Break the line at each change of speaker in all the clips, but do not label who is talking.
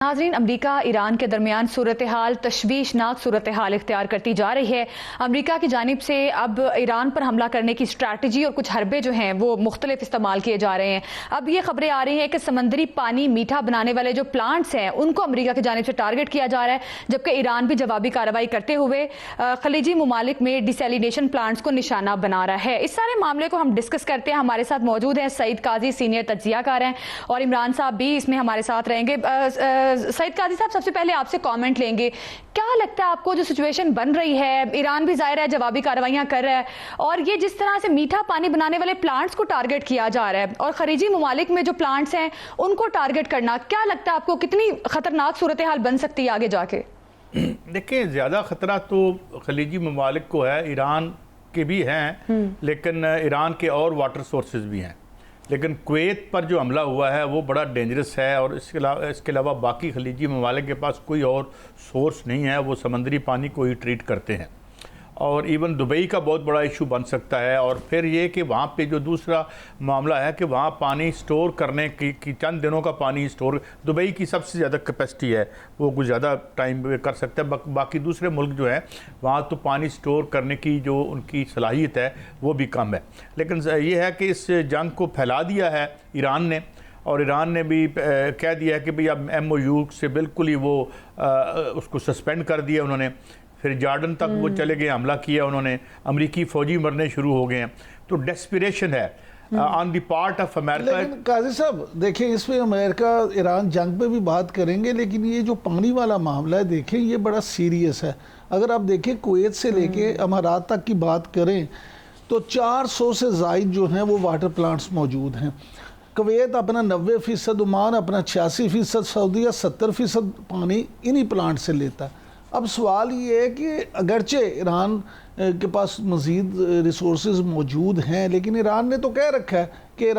नाज़रीन, अमरीका ईरान के दरमियान सूरत हाल तशवीशनाक सूरत हाल इख्तियार करती जा रही है। अमरीका की जानिब से अब ईरान पर हमला करने की स्ट्रैटेजी और कुछ हरबे जो हैं वो मुख्तलिफ इस्तेमाल किए जा रहे हैं। अब ये खबरें आ रही हैं कि समंदरी पानी मीठा बनाने वाले जो प्लांट्स हैं उनको अमरीका की जानिब से टारगेट किया जा रहा है, जबकि ईरान भी जवाबी कार्रवाई करते हुए खलीजी ममालिक में डिसैलिनेशन प्लांट्स को निशाना बना रहा है। इस सारे मामले को हम डिस्कस करते हैं। हमारे साथ मौजूद हैं सईद काजी, सीनियर तज्जियाकार हैं, और इमरान साहब भी इसमें हमारे साथ रहेंगे। सईद काजी साहब, सबसे पहले आपसे कमेंट लेंगे। क्या लगता है आपको जो सिचुएशन बन रही है, ईरान भी जाहिर है जवाबी कार्रवाइयां कर रहा है, और ये जिस तरह से मीठा पानी बनाने वाले प्लांट्स को टारगेट किया जा रहा है और खलीजी ममालिक में जो प्लांट्स हैं उनको टारगेट करना, क्या लगता है आपको कितनी खतरनाक सूरत हाल बन सकती है आगे जाके?
देखिए, ज़्यादा ख़तरा तो खलीजी ममालिक को है, ईरान के भी हैं, लेकिन ईरान के और वाटर सोर्सेज भी हैं। लेकिन कुवैत पर जो हमला हुआ है वो बड़ा डेंजरस है, और इसके अलावा बाकी खलीजी ममालिक के पास कोई और सोर्स नहीं है। वो समंदरी पानी को ही ट्रीट करते हैं, और इवन दुबई का बहुत बड़ा इशू बन सकता है। और फिर ये कि वहाँ पे जो दूसरा मामला है कि वहाँ पानी स्टोर करने की चंद दिनों का पानी स्टोर, दुबई की सबसे ज़्यादा कैपेसिटी है, वो कुछ ज़्यादा टाइम कर सकता है। बाकी दूसरे मुल्क जो हैं वहाँ तो पानी स्टोर करने की जो उनकी सलाहियत है वो भी कम है। लेकिन ये है कि इस जंग को फैला दिया है ईरान ने, और ईरान ने भी कह दिया है कि भाई अब MOU से बिल्कुल ही वो उसको सस्पेंड कर दिया उन्होंने। फिर जॉर्डन तक वो चले गए, हमला किया उन्होंने, अमेरिकी फ़ौजी मरने शुरू हो गए हैं। तो डेस्पिरेशन है on the part of America.
लेकिन काजी साहब देखिए, इसमें अमेरिका ईरान जंग पे भी बात करेंगे, लेकिन ये जो पानी वाला मामला है देखें ये बड़ा सीरियस है। अगर आप देखें कुवैत से लेके अमारात तक की बात करें तो 400 से ज़ायद जो हैं वो वाटर प्लांट्स मौजूद हैं। कुवैत अपना 90%, ओमान अपना 86%, सऊदीया 70% पानी इन्हीं प्लांट से लेता है। अब सवाल ये है कि अगरचे ईरान के पास मज़ीद रिसोर्सेज मौजूद हैं, लेकिन ईरान ने तो कह रखा है कि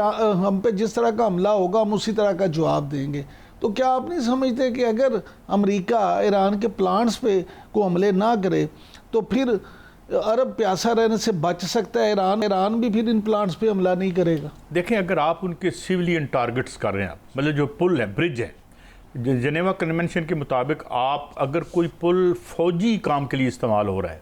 हम पे जिस तरह का हमला होगा हम उसी तरह का जवाब देंगे। तो क्या आप नहीं समझते कि अगर अमेरिका ईरान के प्लांट्स पे को हमले ना करे तो फिर अरब प्यासा रहने से बच सकता है ईरान भी फिर इन प्लांट्स पे हमला नहीं करेगा?
देखें, अगर आप उनके सिविलियन टारगेट्स कर रहे हैं, मतलब जो पुल है, ब्रिज है, जेनेवा कन्वेंशन के मुताबिक आप अगर कोई पुल फौजी काम के लिए इस्तेमाल हो रहा है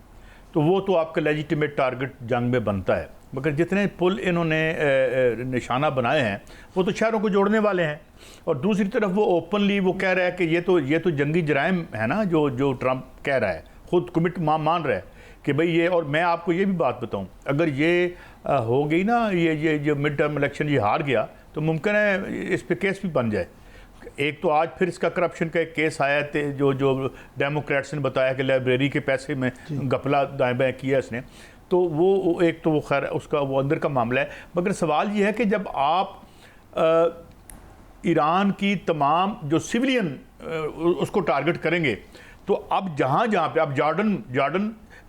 तो वो तो आपका लेजिटिमेट टारगेट जंग में बनता है। मगर जितने पुल इन्होंने निशाना बनाए हैं वो तो शहरों को जोड़ने वाले हैं, और दूसरी तरफ वो ओपनली वो कह रहा है कि ये तो जंगी जराइम है ना, जो ट्रंप कह रहा है, खुद कमिट मान रहा है कि भाई ये। और मैं आपको ये भी बात बताऊं, अगर ये हो गई ना, ये जो मिड टर्म इलेक्शन ये हार गया तो मुमकिन है इस पर केस भी बन जाए। एक तो आज फिर इसका करप्शन का एक केस आया थे, जो डेमोक्रेट्स ने बताया कि लाइब्रेरी के पैसे में गफला दाएं बाएं किया इसने। तो वो एक तो वो खैर उसका वो अंदर का मामला है। मगर सवाल ये है कि जब आप ईरान की तमाम जो सिविलियन उसको टारगेट करेंगे, तो अब जहाँ पे अब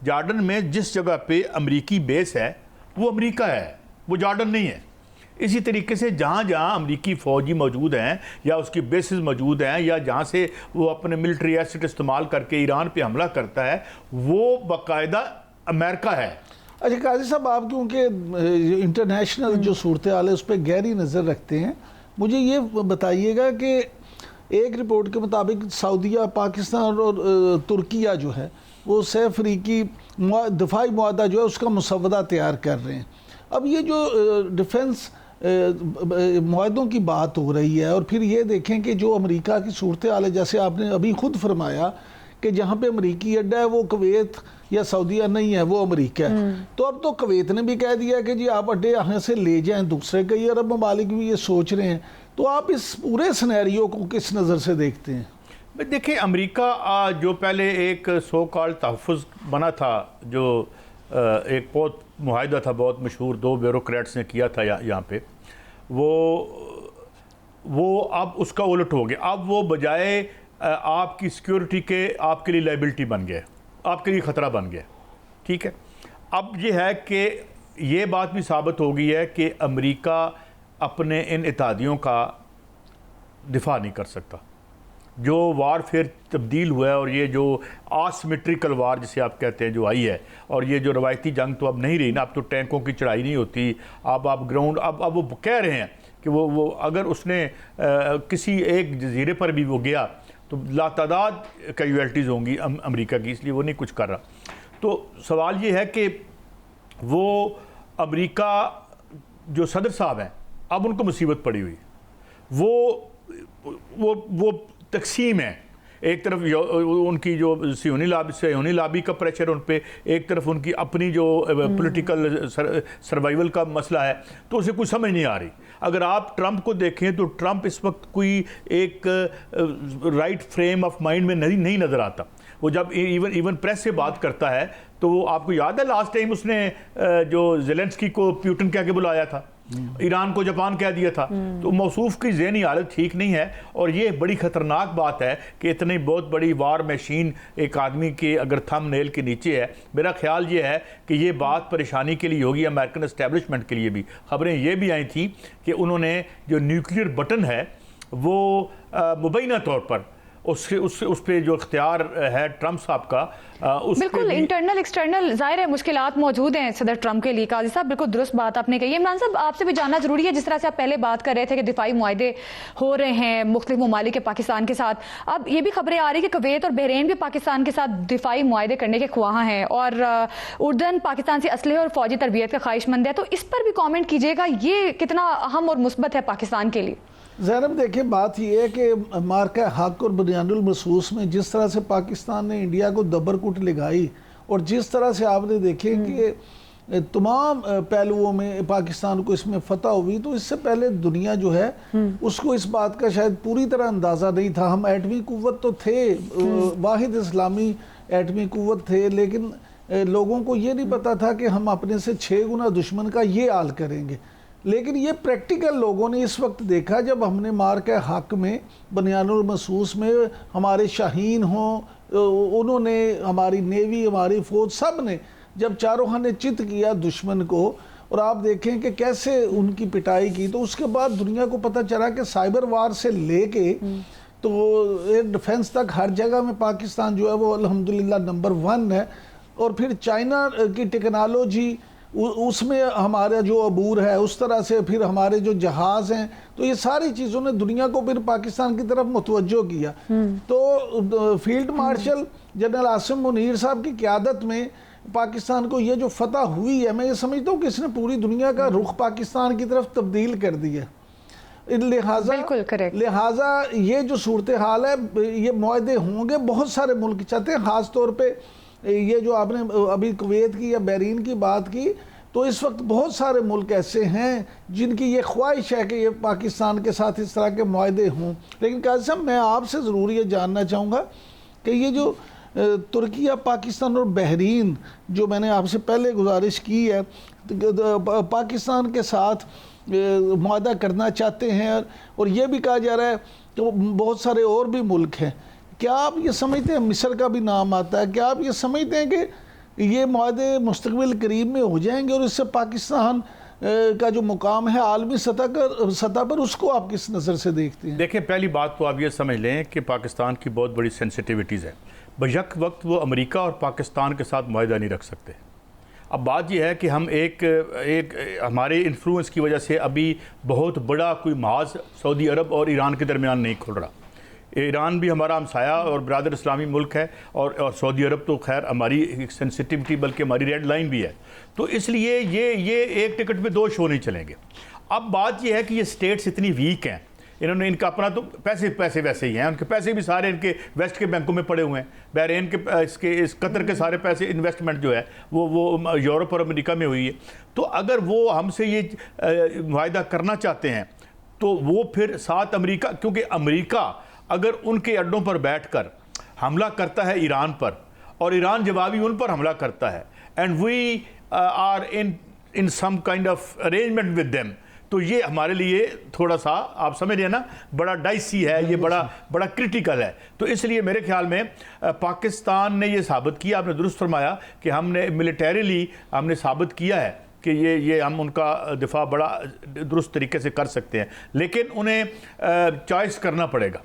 जॉर्डन में जिस जगह पे अमरीकी बेस है वो अमरीका है, वो जॉर्डन नहीं है। इसी तरीके से जहाँ अमरीकी फ़ौजी मौजूद हैं या उसकी बेसिस मौजूद हैं या जहाँ से वो अपने मिलिट्री एसेट इस्तेमाल करके ईरान पे हमला करता है, वो बाकायदा अमेरिका है।
अच्छा काजी साहब, आप क्योंकि इंटरनेशनल जो सूरत हाल है उस पर गहरी नज़र रखते हैं, मुझे ये बताइएगा कि एक रिपोर्ट के मुताबिक सऊदीया, पाकिस्तान और तुर्किया जो है वो सैफ अफ्रीकी दिफाई मुआहदा जो है उसका मुसवदा तैयार कर रहे हैं। अब ये जो डिफेंस मुआहदों की बात हो रही है, और फिर ये देखें कि जो अमेरिका की सूरत हाल है, जैसे आपने अभी खुद फरमाया कि जहाँ पे अमेरिकी अड्डा है वो कुवैत या सऊदीया नहीं है, वो अमेरिका है। तो अब तो कुवैत ने भी कह दिया कि जी आप अड्डे यहाँ से ले जाएं, दूसरे कई अरब ममालिक भी ये सोच रहे हैं। तो आप इस पूरे सिनेरियो को किस नज़र से देखते हैं?
देखिए, अमेरिका जो पहले एक सो कॉल्ड तहफ़्फ़ुज़ बना था, जो एक बहुत मुआहदा था, बहुत मशहूर, 2 ब्यूरोक्रेट्स ने किया था यहाँ पे, वो अब उसका उलट हो गया। अब वो बजाय आपकी सिक्योरिटी के आपके लिए लाइबिलिटी बन गया, आपके लिए ख़तरा बन गया। ठीक है, अब ये है कि ये बात भी साबित हो गई है कि अमेरिका अपने इन इत्तेहादियों का दिफा नहीं कर सकता। जो वारफेयर तब्दील हुआ है, और ये जो आसिमेट्रिकल वार जिसे आप कहते हैं जो आई है, और ये जो रवायती जंग तो अब नहीं रही ना, अब तो टैंकों की चढ़ाई नहीं होती, अब आप ग्राउंड अब वो कह रहे हैं कि वो अगर उसने किसी एक जजीरे पर भी वो गया तो लातादाद कैजुअल्टीज़ होंगी अमेरिका की, इसलिए वो नहीं कुछ कर रहा। तो सवाल ये है कि वो अमेरिका जो सदर साहब हैं, अब उनको मुसीबत पड़ी हुई, वो तकसीम है। एक तरफ उनकी जो सियोनी लाबी का प्रेशर उन पे, एक तरफ उनकी अपनी जो पॉलिटिकल सर्वाइवल का मसला है, तो उसे कुछ समझ नहीं आ रही। अगर आप ट्रंप को देखें तो ट्रंप इस वक्त कोई एक राइट फ्रेम ऑफ माइंड में नहीं नज़र आता। वो जब इवन प्रेस से बात करता है तो वो आपको याद है लास्ट टाइम उसने जो ज़ेलेंस्की को प्यूटन कह के बुलाया था, ईरान को जापान कह दिया था। तो मौसूफ की ज़हनी हालत ठीक नहीं है, और ये बड़ी ख़तरनाक बात है कि इतनी बहुत बड़ी वार मशीन एक आदमी के अगर थंबनेल के नीचे है। मेरा ख्याल ये है कि ये बात परेशानी के लिए होगी अमेरिकन एस्टेब्लिशमेंट के लिए भी। खबरें ये भी आई थी कि उन्होंने जो न्यूक्लियर बटन है वो मुबैना तौर पर उस पे जो इख्तियार है ट्रंप साहब का, उस
बिल्कुल इंटरनल एक्सटर्नल जाहिर है मुश्किलात मौजूद हैं सदर ट्रंप के लिए। काजी साहब बिल्कुल दुरुस्त बात आपने कही है। इमरान साहब आपसे भी जानना जरूरी है, जिस तरह से आप पहले बात कर रहे थे कि दिफाई मुआहदे हो रहे हैं मुख्तलिफ ममालिक के पाकिस्तान के साथ, अब ये भी खबरें आ रही है कि कुवैत और बहरीन भी पाकिस्तान के साथ दिफाई मुआहदे करने के ख्वाह हैं, और उर्दन पाकिस्तान से असलहे और फौजी तरबियत का ख्वाहिशमंद है। तो इस पर भी कॉमेंट कीजिएगा, ये कितना अहम और मुस्बत है पाकिस्तान के लिए?
ज़ैनब देखिए, बात यह है कि मार्का हक और बुनियानुल महसूस में जिस तरह से पाकिस्तान ने इंडिया को दबरकुट लगाई, और जिस तरह से आपने देखे कि तमाम पहलुओं में पाकिस्तान को इसमें फतह हुई, तो इससे पहले दुनिया जो है उसको इस बात का शायद पूरी तरह अंदाज़ा नहीं था। हम एटमी कुव्वत तो थे, वाहिद इस्लामी एटमी कुव्वत थे, लेकिन लोगों को ये नहीं पता था कि हम अपने से 6 गुना दुश्मन का ये हाल करेंगे। लेकिन ये प्रैक्टिकल लोगों ने इस वक्त देखा, जब हमने मार के हक में बनियानुल महसूस में हमारे शाहीन हों, उन्होंने हमारी नेवी, हमारी फ़ौज, सब ने जब चारों खाने चित किया दुश्मन को, और आप देखें कि कैसे उनकी पिटाई की, तो उसके बाद दुनिया को पता चला कि साइबर वार से लेके तो एयर डिफेंस तक हर जगह में पाकिस्तान जो है वो अल्हम्दुलिल्लाह नंबर 1 है। और फिर चाइना की टेक्नोलॉजी उसमें हमारा जो अबूर है, उस तरह से फिर हमारे जो जहाज़ हैं, तो ये सारी चीज़ों ने दुनिया को फिर पाकिस्तान की तरफ मुतवज्जो किया। तो field marshal general Asim Munir साहब की क़यादत में पाकिस्तान को ये जो फतह हुई है, मैं ये समझता हूँ कि इसने पूरी दुनिया का रुख पाकिस्तान की तरफ तब्दील कर दिया। लिहाजा ये जो सूरत हाल है, ये मुआहदे होंगे, बहुत सारे मुल्क चाहते हैं। ख़ास तौर पर ये जो आपने अभी कुवैत की या बहरीन की बात की, तो इस वक्त बहुत सारे मुल्क ऐसे हैं जिनकी ये ख्वाहिश है कि ये पाकिस्तान के साथ इस तरह के मुआहदे हों। लेकिन काजी साहब, मैं आपसे ज़रूर ये जानना चाहूँगा कि ये जो तुर्की, पाकिस्तान और बहरीन, जो मैंने आपसे पहले गुजारिश की है, पाकिस्तान के साथ मुआहदा करना चाहते हैं, और ये भी कहा जा रहा है कि बहुत सारे और भी मुल्क हैं। क्या आप ये समझते हैं, मिस्र का भी नाम आता है, क्या आप ये समझते हैं कि ये मुआहदे मुस्तक़बिल करीब में हो जाएंगे, और इससे पाकिस्तान का जो मुकाम है आलमी सतह पर, उसको आप किस नज़र से देखते हैं?
देखिए, पहली बात तो आप ये समझ लें कि पाकिस्तान की बहुत बड़ी सेंसिटिविटीज़ है। बयक वक्त वो अमेरिका और पाकिस्तान के साथ मुआहदा नहीं रख सकते। अब बात यह है कि हम एक हमारे इन्फ्लुएंस की वजह से अभी बहुत बड़ा कोई महाज सऊदी अरब और ईरान के दरमियान नहीं खुल रहा। ईरान भी हमारा हमसाया और ब्रादर इस्लामी मुल्क है, और सऊदी अरब तो खैर हमारी एक सेंसिटिविटी बल्कि हमारी रेड लाइन भी है। तो इसलिए ये एक टिकट पे 2 शो नहीं चलेंगे। अब बात यह है कि ये स्टेट्स इतनी वीक हैं, इन्होंने इनका अपना तो पैसे वैसे ही हैं, उनके पैसे भी सारे इनके वेस्ट के बैंकों में पड़े हुए हैं। बहरीन के इस कतर के सारे पैसे इन्वेस्टमेंट जो है वो यूरोप और अमेरिका में हुई है। तो अगर वो हमसे ये मुआहदा करना चाहते हैं तो वो फिर साथ अमेरिका, क्योंकि अमेरिका अगर उनके अड्डों पर बैठकर हमला करता है ईरान पर, और ईरान जवाबी उन पर हमला करता है, and we are in some kind of arrangement with them, तो ये हमारे लिए थोड़ा सा, आप समझ रहे हैं ना, बड़ा डाइसी है, ये बड़ा क्रिटिकल है। तो इसलिए मेरे ख्याल में पाकिस्तान ने ये साबित किया, आपने दुरुस्त फरमाया कि हमने मिलिटरीली हमने साबित किया है कि ये हम उनका दिफा बड़ा दुरुस्त तरीके से कर सकते हैं, लेकिन उन्हें चॉइस करना पड़ेगा।